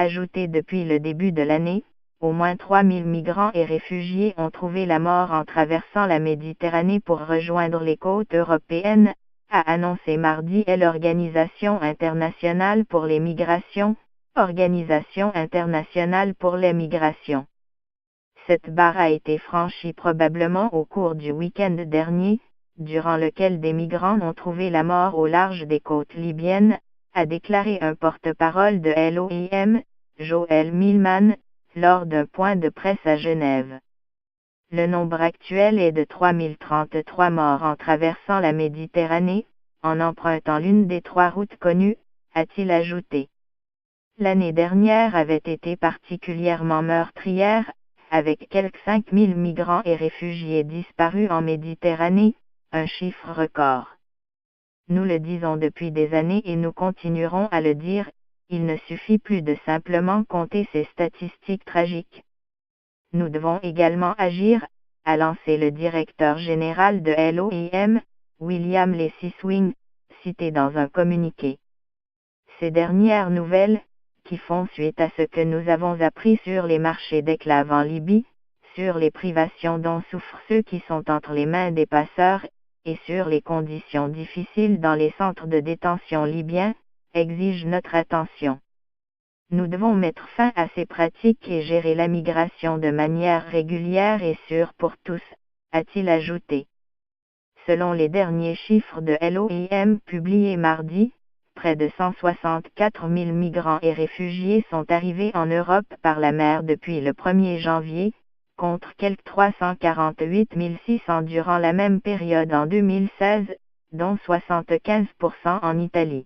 ajouté depuis le début de l'année. Au moins 3000 migrants et réfugiés ont trouvé la mort en traversant la Méditerranée pour rejoindre les côtes européennes, a annoncé mardi l'Organisation internationale pour les migrations, Organisation internationale pour les migrations. Cette barre a été franchie probablement au cours du week-end dernier, durant lequel des migrants ont trouvé la mort au large des côtes libyennes, a déclaré un porte-parole de l'OIM, Joël Millman, lors d'un point de presse à Genève. Le nombre actuel est de 3033 morts en traversant la Méditerranée, en empruntant l'une des 3 routes connues, a-t-il ajouté. L'année dernière avait été particulièrement meurtrière, avec quelques 5000 migrants et réfugiés disparus en Méditerranée, un chiffre record. Nous le disons depuis des années et nous continuerons à le dire, il ne suffit plus de simplement compter ces statistiques tragiques. Nous devons également agir, a lancé le directeur général de l'OIM, William Lacey-Swing, cité dans un communiqué. Ces dernières nouvelles, qui font suite à ce que nous avons appris sur les marchés d'esclaves en Libye, sur les privations dont souffrent ceux qui sont entre les mains des passeurs, et sur les conditions difficiles dans les centres de détention libyens, exigent notre attention. Nous devons mettre fin à ces pratiques et gérer la migration de manière régulière et sûre pour tous, a-t-il ajouté. Selon les derniers chiffres de l'OIM publiés mardi, près de 164 000 migrants et réfugiés sont arrivés en Europe par la mer depuis le 1er janvier, contre quelques 348 600 durant la même période en 2016, dont 75% en Italie.